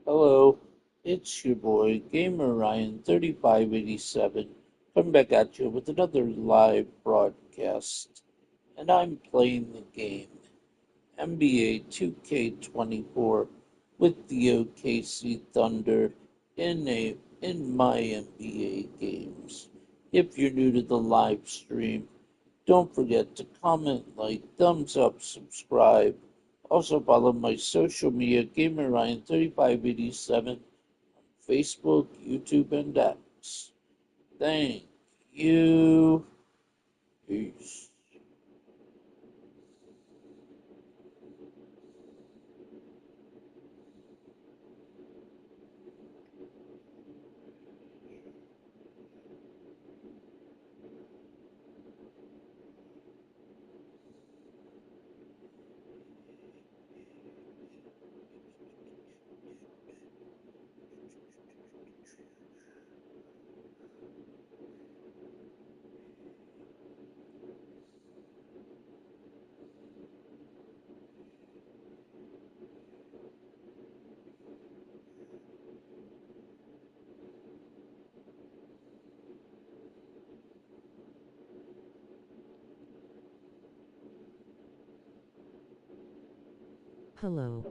Hello, it's your boy Gamer Ryan 3587 coming back at you with another live broadcast, and I'm playing the game NBA 2K24 with the OKC Thunder in my NBA games. If you're new to the live stream, don't forget to comment, like, thumbs up, subscribe. Also follow my social media, Gamer Ryan 3587 on Facebook, YouTube, and X. Thank you. Peace. Hello.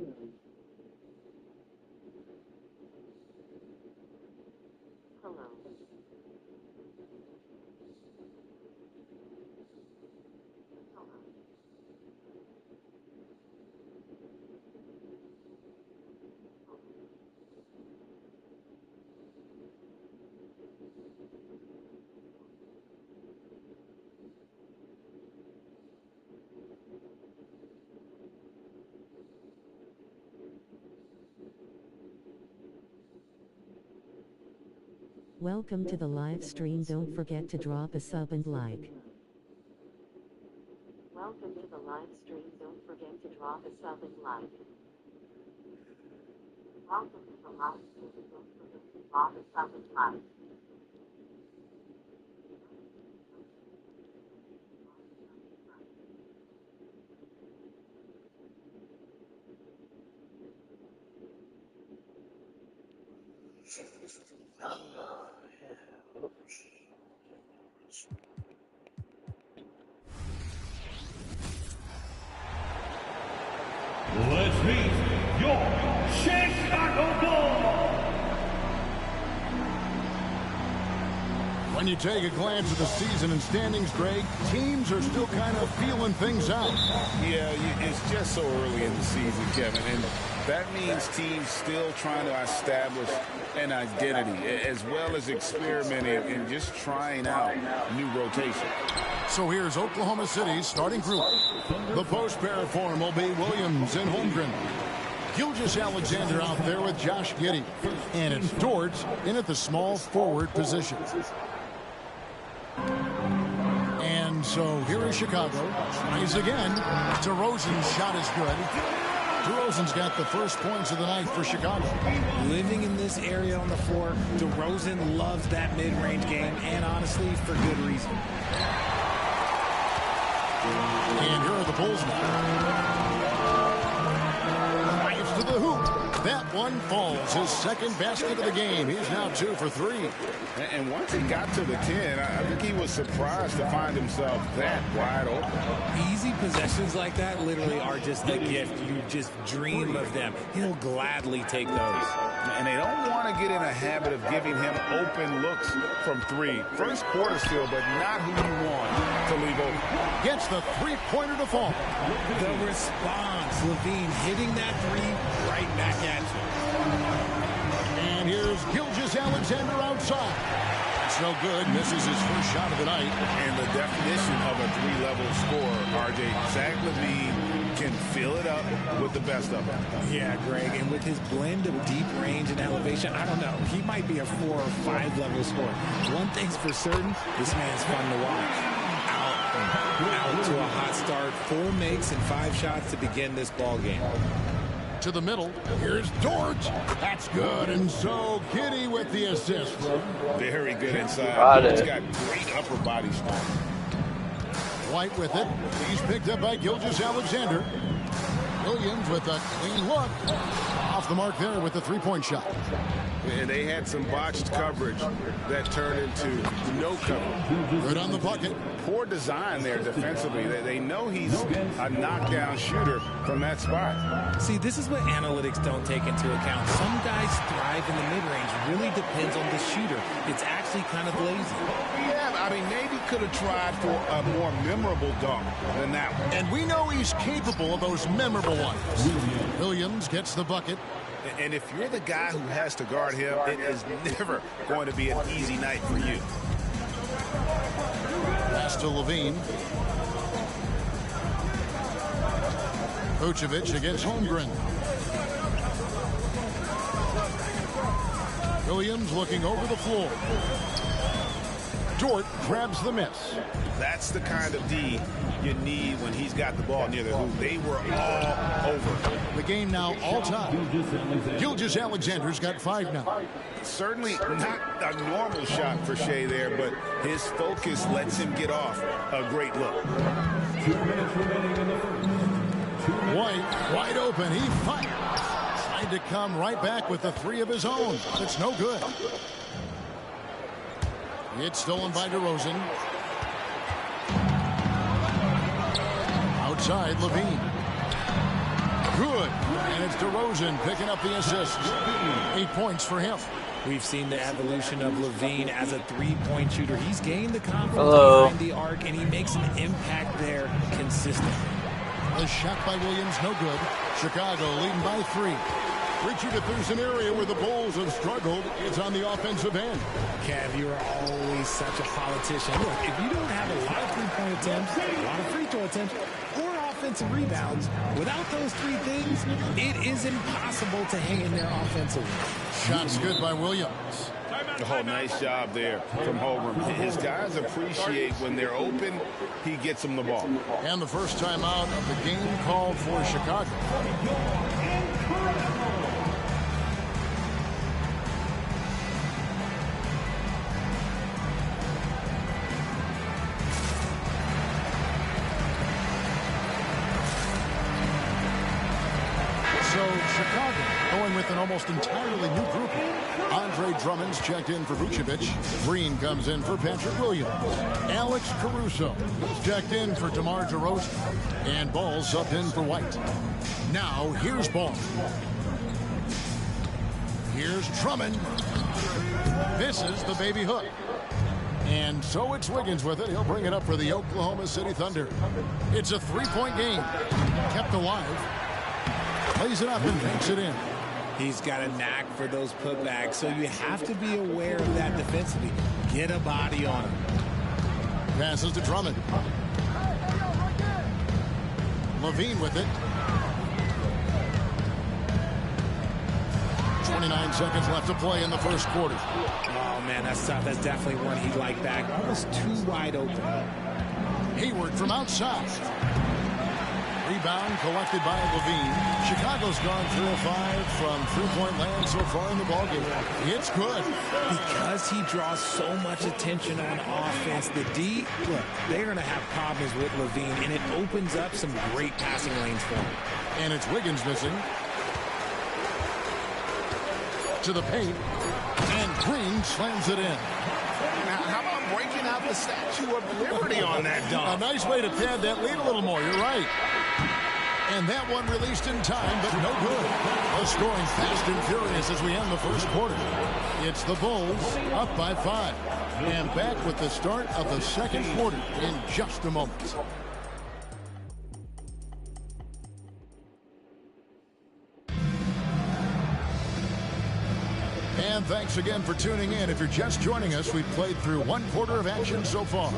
Welcome to the live stream. Don't forget to drop a sub and like. Welcome to the live stream. Don't forget to drop a sub and like. Welcome to the live stream. Don't forget to drop a sub and like. Let's meet your Chicago Bulls. When you take a glance at the season and standings, Greg, teams are still kind of feeling things out. Yeah, it's just so early in the season, Kevin, and that means teams still trying to establish an identity as well as experimenting and just trying out new rotation. So here's Oklahoma City's starting group. The post pair form will be Williams and Holmgren. Gilgeous-Alexander out there with Josh Giddey. And it's Dort in at the small forward position. And so here is Chicago. Tries again. DeRozan's shot is good. DeRozan's got the first points of the night for Chicago. Living in this area on the floor, DeRozan loves that mid-range game, and honestly, for good reason. And here are the Bulls now. Drives to the hoop. That one falls. His second basket of the game. He's now 2 for 3. And once he got to the 10, I think he was surprised to find himself that wide open. Easy possessions like that literally are just a gift. You just dream of them. He'll gladly take those. And they don't want to get in a habit of giving him open looks from 3. First quarter still, but not who you want to leave open. Gets the three-pointer to fall. The response, Levine hitting that 3 right back at you. And here's Gilgeous-Alexander outside. That's no good. Misses his first shot of the night. And the definition of a 3-level scorer, RJ, Zach LaVine can fill it up with the best of them. Yeah, Greg, and with his blend of deep range and elevation, I don't know, he might be a 4 or 5 level scorer. One thing's for certain, this man's fun to watch. Out to a hot start, 4 makes and 5 shots to begin this ball game. To the middle, here's Dort. That's good, and so Giddey with the assist. Very good inside. Got He's it. got great upper body strength. White with it. He's picked up by Gilgeous-Alexander. Williams with a clean look. Off the mark there with the three-point shot. And they had some botched coverage that turned into no coverage. Good on the bucket. Poor design there defensively. They know he's a knockdown shooter from that spot. See, this is what analytics don't take into account. Some guys thrive in the mid-range. Really depends on the shooter. It's actually kind of lazy. Yeah, I mean, maybe could have tried for a more memorable dunk than that one. And we know he's capable of those memorable ones. Williams gets the bucket. And if you're the guy who has to guard him, it is never going to be an easy night for you. Pass to Levine. Vucevic against Holmgren. Williams looking over the floor. Dort grabs the miss. That's the kind of D you need when he's got the ball near the hoop. They were all over. The game now all time. Gilgeous-Alexander's got 5 now. Certainly not a normal shot for Shea there, but his focus lets him get off a great look. 2 minutes remaining in the first. White wide open. He fires. Tried to come right back with the 3 of his own. It's no good. It's stolen by DeRozan. Outside, Levine. Good. And it's DeRozan picking up the assist. 8 points for him. We've seen the evolution of Levine as a three-point shooter. He's gained the confidence behind the arc, and he makes an impact there consistently. The shot by Williams, no good. Chicago leading by 3. Richard, if there's an area where the Bulls have struggled, it's on the offensive end. Kev, you are always such a politician. Look, if you don't have a lot of three-point attempts, a lot of free throw attempts, or offensive rebounds, without those 3 things, it is impossible to hang in there offensively. Shots good by Williams. Oh, nice job there from Holmgren. His guys appreciate when they're open, he gets them the ball. And the first time out of the game called for Chicago. Chicago going with an almost entirely new group. Andre Drummond's checked in for Vucevic. Green comes in for Patrick Williams. Alex Caruso is checked in for DeMar DeRozan. And Ball subbed in for White. Now here's Ball. Here's Drummond. Misses the baby hook. And so it's Wiggins with it. He'll bring it up for the Oklahoma City Thunder. It's a 3-point game. Kept alive. Plays it up and banks it in. He's got a knack for those putbacks, so you have to be aware of that defensively. Get a body on him. Passes to Drummond. Levine with it. 29 seconds left to play in the first quarter. Oh, man, that's tough. That's definitely one he'd like back. Almost too wide open. Hayward from outside. Rebound collected by Levine. Chicago's gone 3 of 5 from three-point land so far in the ballgame. It's good. Because he draws so much attention on offense, the D, look, they're going to have problems with Levine, and it opens up some great passing lanes for him. And it's Wiggins missing. To the paint. And Green slams it in. Now, how about breaking out the Statue of Liberty on that dunk? A nice way to pad that lead a little more. You're right. And that one released in time, but no good. The scoring fast and furious as we end the first quarter. It's the Bulls up by 5. And back with the start of the second quarter in just a moment. And thanks again for tuning in. If you're just joining us, we've played through 1 quarter of action so far.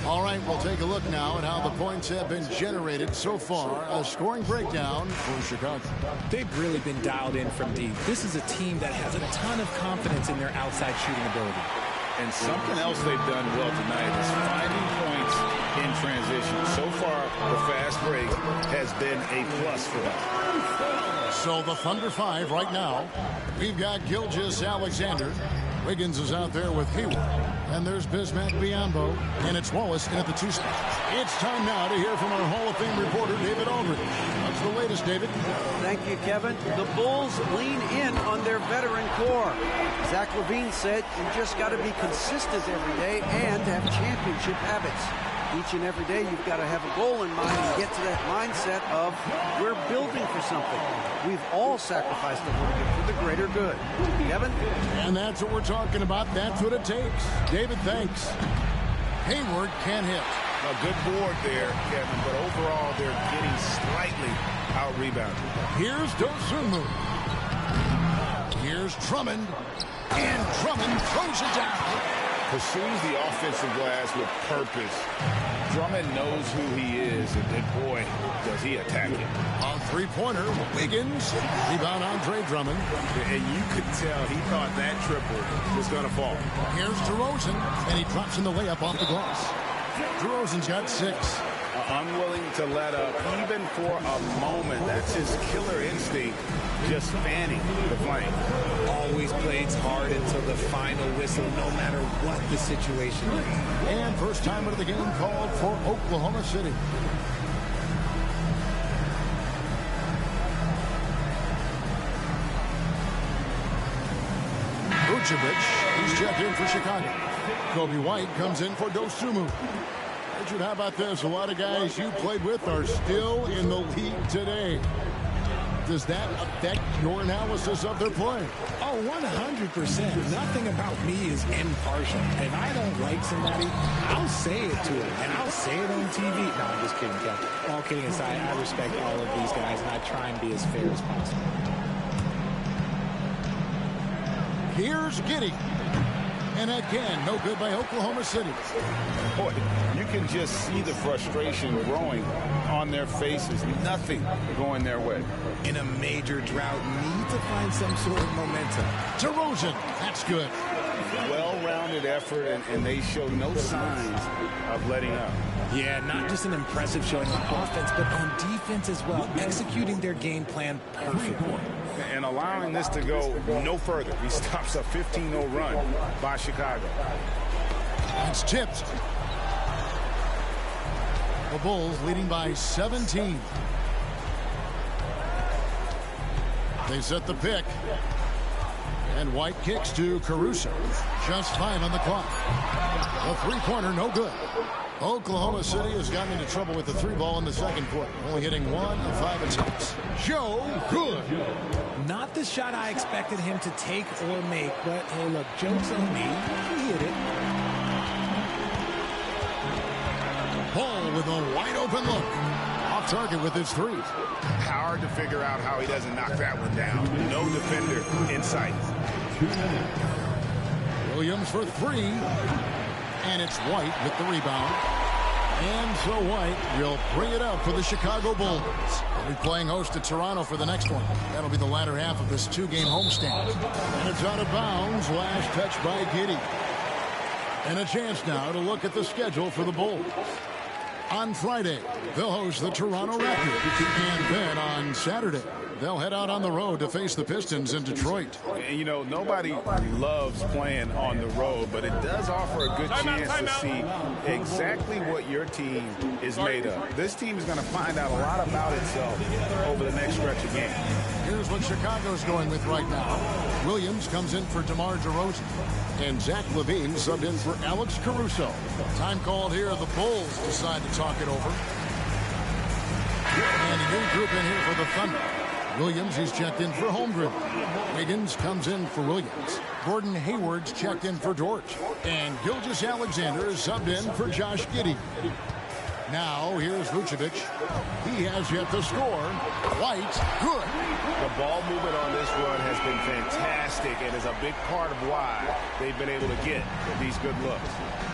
All right, we'll take a look now at how the points have been generated so far. A scoring breakdown for Chicago. They've really been dialed in from deep. This is a team that has a ton of confidence in their outside shooting ability. And something else they've done well tonight is finding points in transition. So far, the fast break has been a plus for them. So the Thunder 5 right now. We've got Gilgeous-Alexander. Wiggins is out there with Hayward. And there's Bismack Biyombo. And it's Wallace in at the 2 spot. It's time now to hear from our Hall of Fame reporter, David Aldridge. the latest, David. Thank you, Kevin. The Bulls lean in on their veteran core. Zach LaVine said you just got to be consistent every day and have championship habits. Each and every day you've got to have a goal in mind and get to that mindset of we're building for something. We've all sacrificed a little bit for the greater good. Kevin? And that's what we're talking about. That's what it takes. David, thanks. Hayward can't hit. A good board there, Kevin, but overall they're getting slightly out-rebounded. Here's Dosunmu. Here's Drummond. And Drummond throws it down. Pursues the offensive glass with purpose. Drummond knows who he is, and boy, does he attack it. On three-pointer, Wiggins. Rebound Andre Drummond. And you could tell he thought that triple was going to fall. Here's DeRozan, and he drops in the layup off the glass. DeRozan's got 6. Unwilling to let up, even for a moment. That's his killer instinct, just fanning the flame. Always plays hard until the final whistle, no matter what the situation is. And first timer of the game called for Oklahoma City. Vucevic, he's checked in for Chicago. Kobe White comes in for Dosunmu. Richard, how about this? A lot of guys you played with are still in the league today. Does that affect your analysis of their play? Oh, 100%. Nothing about me is impartial. If I don't like somebody, I'll say it to them, and I'll say it on TV. No, I'm just kidding, Kevin. All kidding aside, I respect all of these guys, and I try and be as fair as possible. Here's Giddey. And again, no good by Oklahoma City. Boy, you can just see the frustration growing on their faces. Nothing going their way. In a major drought, need to find some sort of momentum. DeRozan, that's good. Well-rounded effort, and they show no signs of letting up. Yeah, not just an impressive showing on offense, but on defense as well, executing their game plan perfectly. And allowing this to go no further. He stops a 15-0 run by Chicago. It's tipped. The Bulls leading by 17. They set the pick. And White kicks to Caruso. Just 5 on the clock. The three-pointer, no good. Oklahoma City has gotten into trouble with the 3-ball in the second quarter, only hitting 1 of 5 attempts. Joe, good. Not the shot I expected him to take or make, but hey, look, joke's on me. He hit it. Paul with a wide-open look. Off target with his 3. Hard to figure out how he doesn't knock that one down. No defender in sight. Williams for 3. And it's White with the rebound. And so White will bring it up for the Chicago Bulls. They'll be playing host to Toronto for the next one. That'll be the latter half of this 2-game homestand. And it's out of bounds. Last touch by Giddey. And a chance now to look at the schedule for the Bulls. On Friday, they'll host the Toronto Raptors. And then on Saturday, they'll head out on the road to face the Pistons in Detroit. And, you know, nobody loves playing on the road, but it does offer a good chance to see exactly what your team is made of. This team is going to find out a lot about itself over the next stretch of games. Here's what Chicago's going with right now. Williams comes in for DeMar DeRozan. And Zach LaVine subbed in for Alex Caruso. Time called here. The Bulls decide to talk it over. And a new group in here for the Thunder. Williams, he's checked in for Holmgren. Wiggins comes in for Williams. Gordon Hayward's checked in for Dort. And Gilgeous-Alexander is subbed in for Josh Giddey. Now, here's Vucevic. He has yet to score. White, good. The ball movement on this run has been fantastic and is a big part of why they've been able to get these good looks.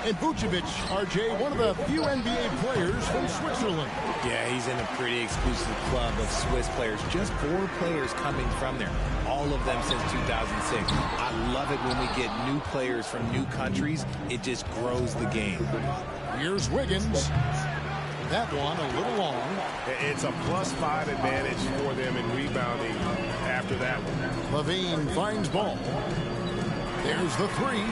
And Vucevic, RJ, one of the few NBA players from Switzerland. Yeah, he's in a pretty exclusive club of Swiss players. Just 4 players coming from there. All of them since 2006. I love it when we get new players from new countries. It just grows the game. Here's Wiggins. That one a little long. It's a +5 advantage for them in rebounding after that one. LaVine finds ball. There's the 3.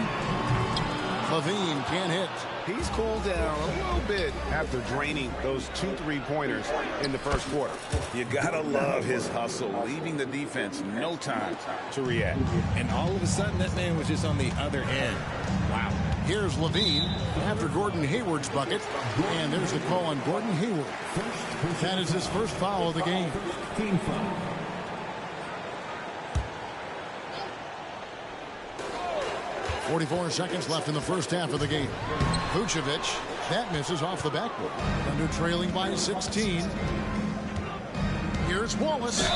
Levine can't hit. He's cooled down a little bit after draining those 2 3-pointers in the first quarter. You gotta love his hustle, leaving the defense no time to react. And all of a sudden, that man was just on the other end. Wow. Here's Levine after Gordon Hayward's bucket. And there's the call on Gordon Hayward. That is his first foul of the game. 44 seconds left in the first half of the game. Vucevic, that misses off the backboard. Thunder trailing by 16. Here's Wallace.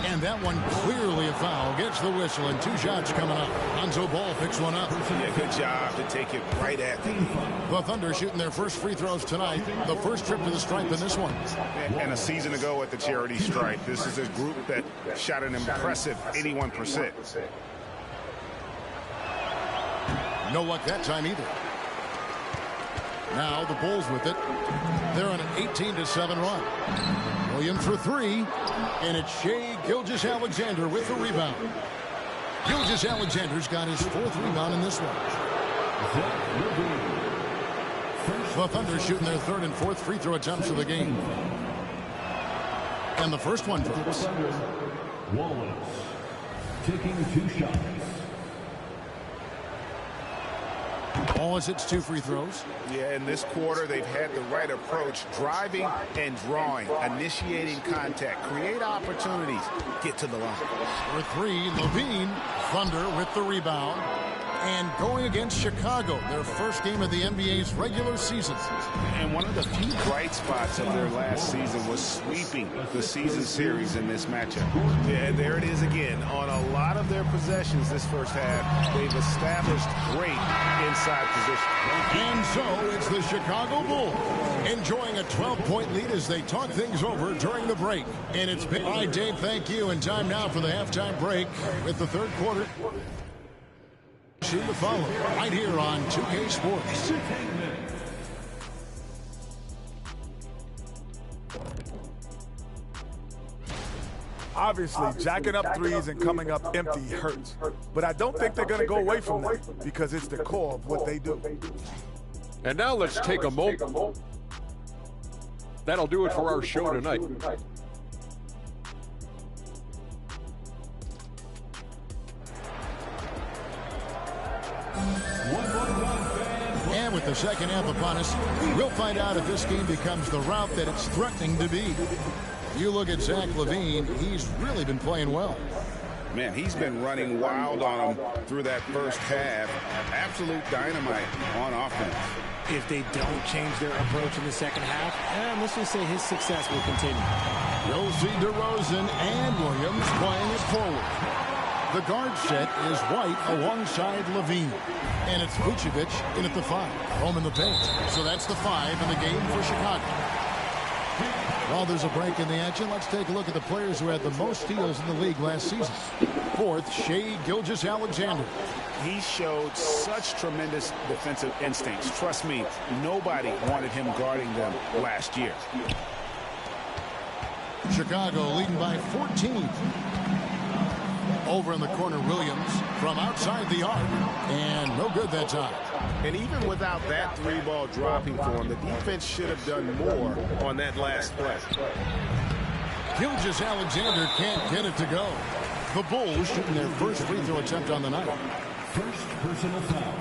And that one clearly a foul. Gets the whistle and 2 shots coming up. Lonzo Ball picks one up. Yeah, good job to take it right at them. The Thunder shooting their first free throws tonight. The first trip to the stripe in this one. And a season ago at the charity stripe, this is a group that shot an impressive 81%. No luck that time either. Now the Bulls with it. They're on an 18-7 run. Williams for 3. And it's Shai Gilgeous-Alexander with the rebound. Gilgeous-Alexander's got his 4th rebound in this one. The Thunder shooting their 3rd and 4th free throw attempts of the game. And the first one drops. Wallace taking 2 shots. Wallace hits 2 free throws. Yeah, in this quarter, they've had the right approach, driving and drawing, initiating contact, create opportunities, get to the line. For 3, Levine. Thunder with the rebound. And going against Chicago, their first game of the NBA's regular season. And one of the few bright spots of their last season was sweeping the season series in this matchup. Yeah, there it is again. On a lot of their possessions this first half, they've established great inside position. And so it's the Chicago Bulls enjoying a 12-point lead as they talk things over during the break. And it's been, all right, Dave, thank you. And time now for the halftime break with the third quarter. Soon to follow right here on 2K Sports. Obviously, jacking up threes and coming up empty hurts. But I don't think they're going to go away from that because it's the core of what they do. And now let's take a moment. That'll do it for our show tonight. And with the second half upon us, we'll find out if this game becomes the route that it's threatening to be. You look at Zach LaVine, he's really been playing well. Man, he's been running wild on them through that first half. Absolute dynamite on offense. If they don't change their approach in the second half, let's just say his success will continue. You'll see DeRozan and Williams playing it forward. The guard set is White alongside Levine. And it's Vucevic in at the 5. Home in the paint. So that's the 5 in the game for Chicago. While there's a break in the action, let's take a look at the players who had the most steals in the league last season. 4th, Shai Gilgeous-Alexander. He showed such tremendous defensive instincts. Trust me, nobody wanted him guarding them last year. Chicago leading by 14. Over in the corner, Williams from outside the arc. And no good that time. And even without that 3-ball dropping for him, the defense should have done more on that last play. Gilgeous-Alexander can't get it to go. The Bulls shooting their first free throw attempt on the night. First personal foul.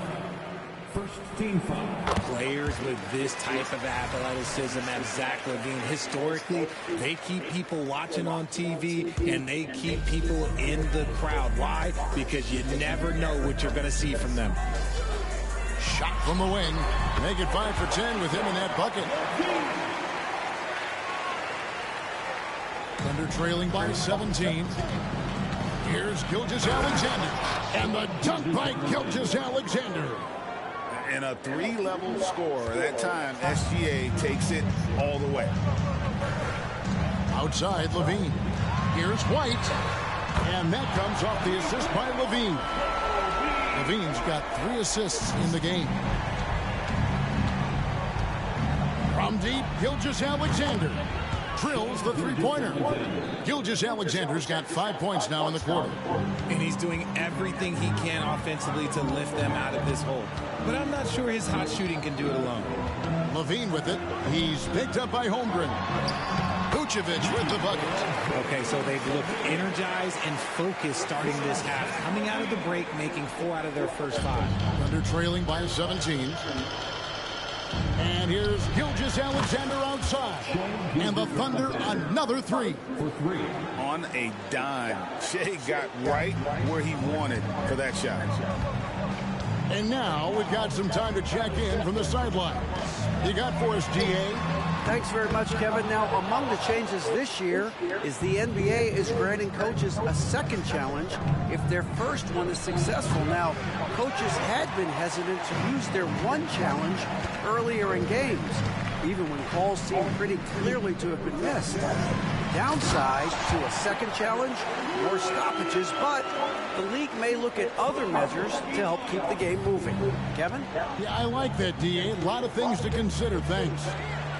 First team foul. Players with this type of athleticism as Zach LaVine, historically, they keep people watching on TV and they keep people in the crowd. Why? Because you never know what you're going to see from them. Shot from the wing. Make it 5 for 10 with him in that bucket. Thunder trailing by 17. Here's Gilgeous-Alexander. And the dunk by Gilgeous-Alexander. And a 3-level score. That time, SGA takes it all the way. Outside, Levine. Here's White. And that comes off the assist by Levine. Levine's got 3 assists in the game. From deep, Gilgeous-Alexander. drills the three-pointer. Gilgeous Alexander's got 5 points now in the quarter. And he's doing everything he can offensively to lift them out of this hole. But I'm not sure his hot shooting can do it alone. Levine with it. He's picked up by Holmgren. Vucevic with the bucket. Okay, so they've looked energized and focused starting this half. Coming out of the break, making 4 out of their first 5. Thunder trailing by 17. And here's Gilgeous Alexander outside. And the Thunder another 3. On a dime, Shea got right where he wanted for that shot. And now we've got some time to check in from the sideline. You got for us, GA? Thanks very much, Kevin. Now, among the changes this year is the NBA is granting coaches a second challenge if their first one is successful. Now, coaches had been hesitant to use their one challenge earlier in games, even when calls seemed pretty clearly to have been missed. Downside to a second challenge, more stoppages, but the league may look at other measures to help keep the game moving. Kevin? Yeah, I like that, DA. A lot of things to consider. Thanks.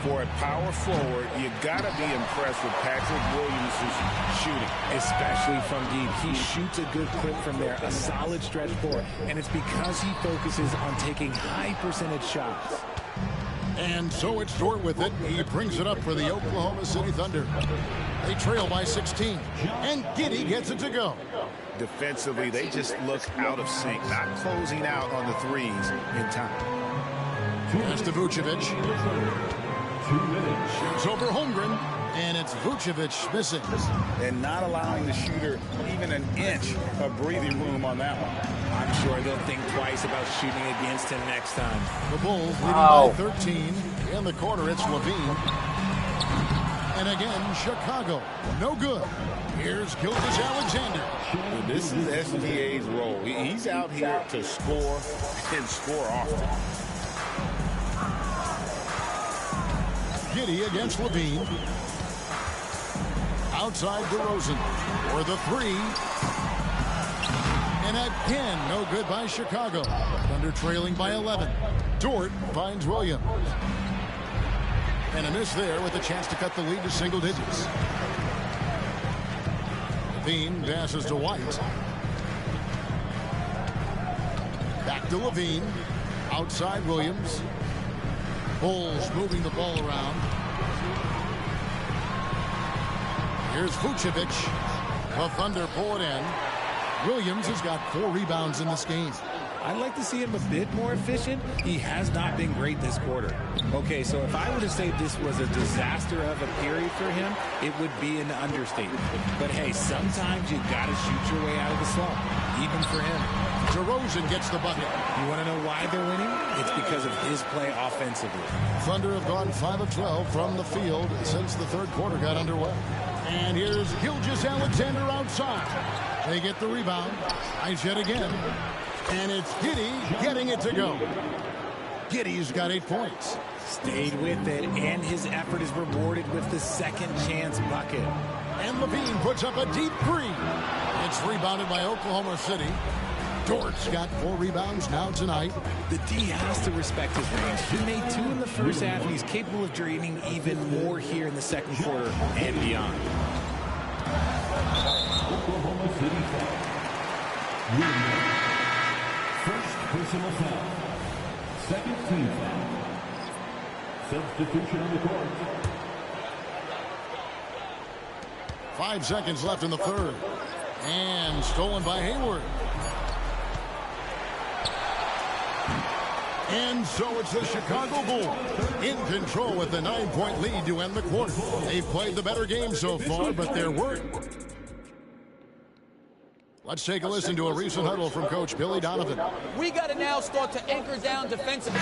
For a power forward, you got to be impressed with Patrick Williams' shooting. Especially from deep. He shoots a good clip from there, a solid stretch forward, and it's because he focuses on taking high percentage shots. And so it's Dort with it. He brings it up for the Oklahoma City Thunder. They trail by 16. And Giddey gets it to go. Defensively, they just look out of sync, not closing out on the threes in time. Pass to Vucevic. Shoots over Holmgren. And it's Vucevic missing. And not allowing the shooter even an inch of breathing room on that one. I'm sure they'll think twice about shooting against him next time. The Bulls leading by 13. In the corner, it's Levine. And again, Chicago. No good. Here's Gilgeous Alexander. Well, this is SGA's role. He's out here to score and score often. Giddey against Levine. Outside DeRozan for the 3. And again, no good by Chicago. Thunder trailing by 11. Dort finds Williams. And a miss there with a chance to cut the lead to single digits. Levine passes to White. Back to Levine. Outside Williams. Bulls moving the ball around. Here's Vucevic. The Thunder pull it in. Williams has got 4 rebounds in this game. I'd like to see him a bit more efficient. He has not been great this quarter. Okay, so if I were to say this was a disaster of a period for him, it would be an understatement. But hey, sometimes you got to shoot your way out of the slump, even for him. DeRozan gets the bucket. You want to know why they're winning? It's because of his play offensively. Thunder have gone 5 of 12 from the field since the third quarter got underway. And here's Gilgeous Alexander outside. They get the rebound. Nice yet again. And it's Giddey getting it to go. Giddey's got 8 points. Stayed with it, and his effort is rewarded with the second chance bucket. And Levine puts up a deep 3. It's rebounded by Oklahoma City. Dort's got 4 rebounds now tonight. The D has to respect his range. He made 2 in the first half, and he's capable of draining even more here in the second quarter and beyond. Oklahoma City foul. First personal foul. Second team foul. Substitution on the court. 5 seconds left in the third. And stolen by Hayward. And so it's the Chicago Bulls in control with a 9-point lead to end the quarter. They've played the better game so far, but they're worried. Let's take a listen to a recent huddle from Coach Billy Donovan. We got to now start to anchor down defensively.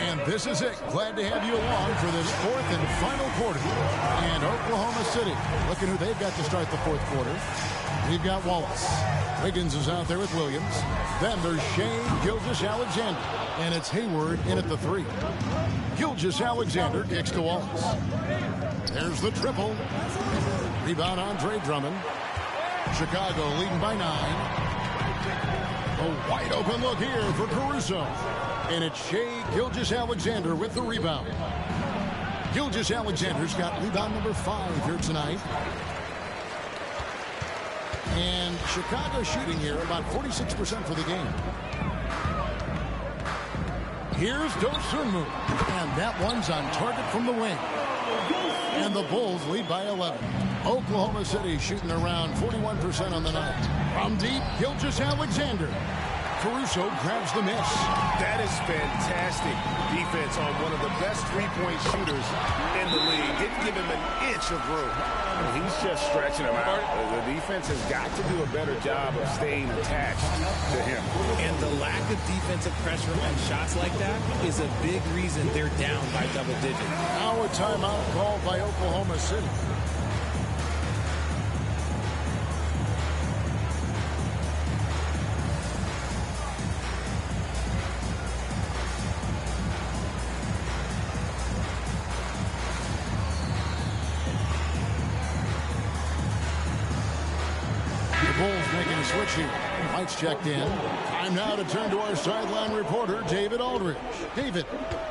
And this is it. Glad to have you along for this 4th and final quarter. And Oklahoma City, look at who they've got to start the 4th quarter. We've got Wallace. Wiggins is out there with Williams. Then there's Shea Gilgeous-Alexander. And it's Hayward in at the 3. Gilgeous-Alexander kicks to Wallace. There's the triple. Rebound Andre Drummond. Chicago leading by 9. A wide open look here for Caruso. And it's Shea Gilgeous-Alexander with the rebound. Alexander's got rebound number 5 here tonight. And Chicago shooting here about 46% for the game. Here's Dosunmu. And that one's on target from the wing. And the Bulls lead by 11. Oklahoma City shooting around 41% on the night. From deep, Alexander. Caruso grabs the miss. That is fantastic defense on one of the best three-point shooters in the league. Didn't give him an inch of room. He's just stretching him out. The defense has got to do a better job of staying attached to him. And the lack of defensive pressure on shots like that is a big reason they're down by double digits. Now a timeout called by Oklahoma City. Switch here. White's checked in. Time now to turn to our sideline reporter, David Aldridge. David.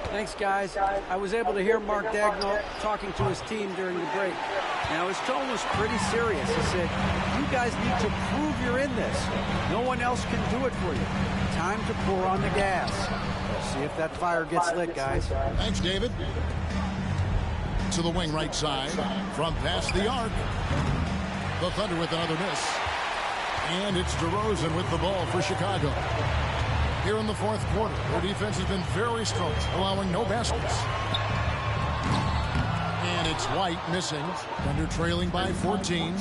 Thanks, guys. I was able to hear Mark Daigneault talking to his team during the break. Now, his tone was pretty serious. He said, you guys need to prove you're in this. No one else can do it for you. Time to pour on the gas. See if that fire gets lit, guys. Thanks, David. To the wing right side. From past the arc. The Thunder with another miss. And it's DeRozan with the ball for Chicago. Here in the fourth quarter, their defense has been very strong, allowing no baskets. And it's White missing. Thunder trailing by 14.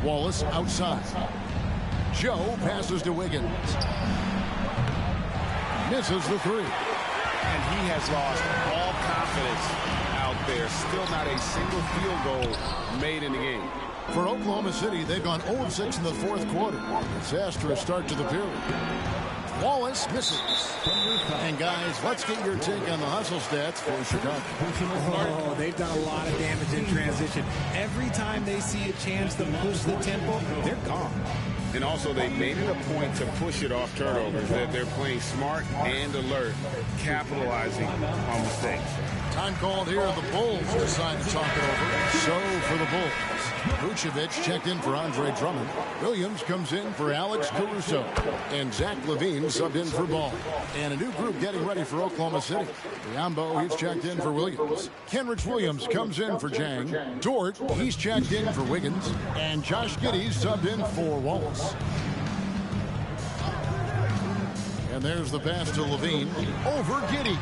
Wallace outside. Joe passes to Wiggins. Misses the three. And he has lost all confidence out there. Still not a single field goal made in the game. For Oklahoma City, they've gone 0 of 6 in the fourth quarter. Disastrous start to the period. Wallace misses. And guys, let's get your take on the hustle stats for Chicago. Oh, they've done a lot of damage in transition. Every time they see a chance to push the tempo, they're gone. And also, they made it a point to push it off turnovers. They're playing smart and alert, capitalizing on mistakes. Time called here. The Bulls decide to talk it over. So for the Bulls, Vucevic checked in for Andre Drummond. Williams comes in for Alex Caruso. And Zach LaVine subbed in for Ball. And a new group getting ready for Oklahoma City. Biombo, he's checked in for Williams. Kenrich Williams comes in for Jang. Dort, he's checked in for Wiggins. And Josh Giddey subbed in for Wallace. And there's the pass to LaVine over Giddey.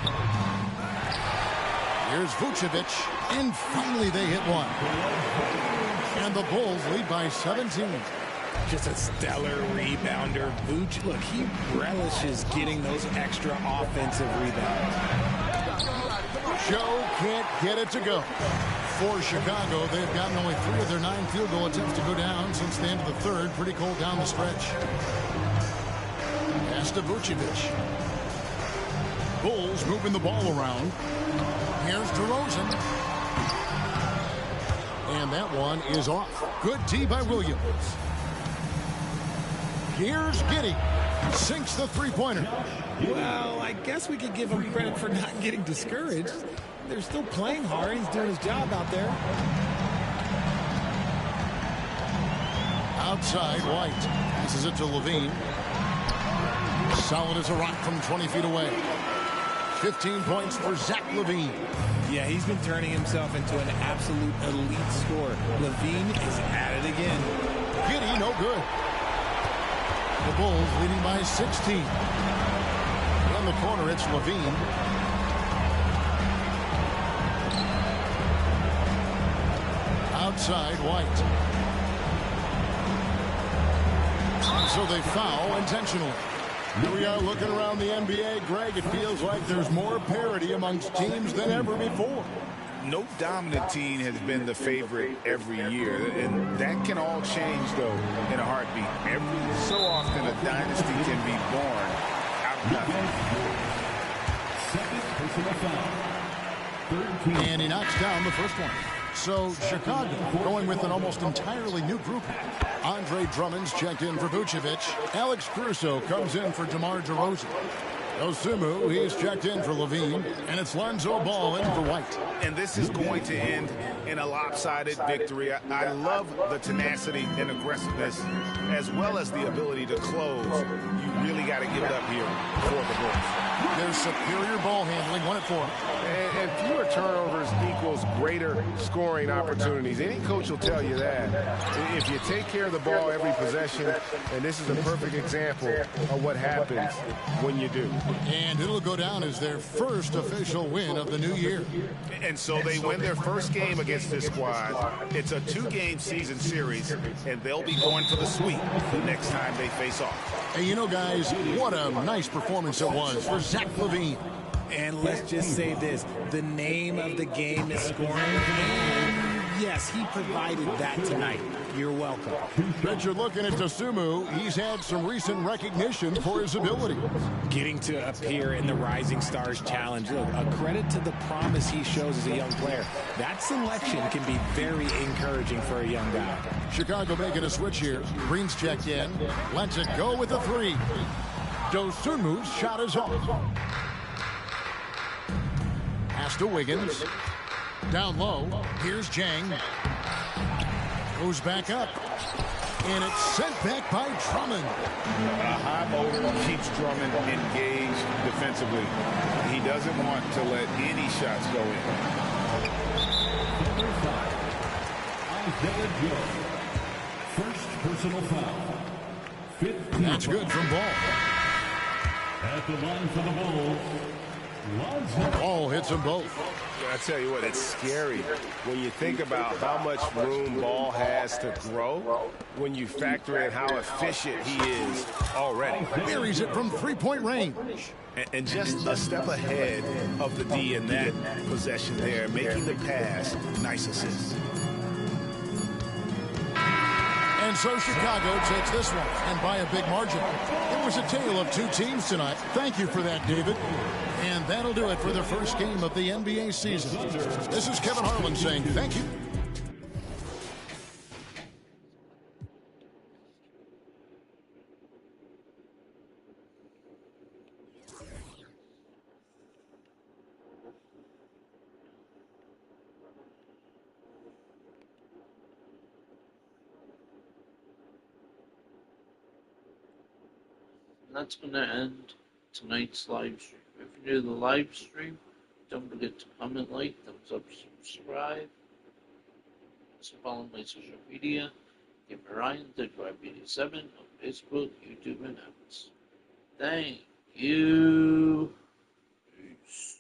Here's Vucevic, and finally they hit one. And the Bulls lead by 17. Just a stellar rebounder. Vuce, look, he relishes getting those extra offensive rebounds. Joe can't get it to go. For Chicago, they've gotten only 3 of their 9 field goal attempts to go down since the end of the third. Pretty cold down the stretch. Pass to Vucevic. Bulls moving the ball around. Here's DeRozan. And that one is off. Good D by Williams. Here's Giddey. Sinks the three-pointer. Well, I guess we could give him credit for not getting discouraged. They're still playing hard. He's doing his job out there. Outside, White. This is it to LaVine. Solid as a rock from 20 feet away. 15 points for Zach LaVine. Yeah, he's been turning himself into an absolute elite scorer. LaVine is at it again. Giddey, no good. The Bulls leading by 16. In the corner, it's LaVine. Outside, White. So they foul intentionally. Here we are looking around the NBA. Greg, it feels like there's more parity amongst teams than ever before. No dominant team has been the favorite every year, and that can all change, though, in a heartbeat. Every so often, a dynasty can be born out of nothing. And he knocks down the first one. So Chicago going with an almost entirely new group. Andre Drummond's checked in for Vucevic. Alex Caruso comes in for DeMar DeRozan. Osumu, he's checked in for Levine, and it's Lonzo Ball in for White. And this is going to end in a lopsided victory. I love the tenacity and aggressiveness, as well as the ability to close. You really got to give it up here for the Bulls. Their superior ball handling won it for them. And fewer turnovers equals greater scoring opportunities. Any coach will tell you that. If you take care of the ball every possession, and this is a perfect example of what happens when you do. And it'll go down as their first official win of the new year. And so they win their first game against this squad. It's a 2-game season series, and they'll be going for the sweep the next time they face off. Hey, you know, guys, what a nice performance it was for Zach LaVine. And let's just say this, the name of the game is scoring. And yes, he provided that tonight. You're welcome. But you're looking at Dosunmu. He's had some recent recognition for his ability. Getting to appear in the Rising Stars Challenge. Look, a credit to the promise he shows as a young player. That selection can be very encouraging for a young guy. Chicago making a switch here. Green's checked in. Lets it go with a three. Dosunmu's shot is off. Pass to Wiggins. Down low. Here's Jang. Goes back up. And it's sent back by Drummond. A high motor keeps Drummond engaged defensively. He doesn't want to let any shots go in. Number 5, Isaiah Joe. First personal foul. 15. That's good from Ball. At the line for the Bulls, Lonzo. Ball hits them both. I tell you what, it's scary when you think about how much room Ball has to grow when you factor in how efficient he is already. Buries it from three-point range. And just a step ahead of the D in that possession there, making the pass. Nice assist. And so Chicago takes this one, and by a big margin. It was a tale of two teams tonight. Thank you for that, David. And that'll do it for the first game of the NBA season. This is Kevin Harlan saying thank you. That's going to end tonight's live stream. If you're new to the live stream, don't forget to comment, like, thumbs up, subscribe. Also follow my social media. Give me Ryan, 3587 on Facebook, YouTube, and X. Thank you. Peace.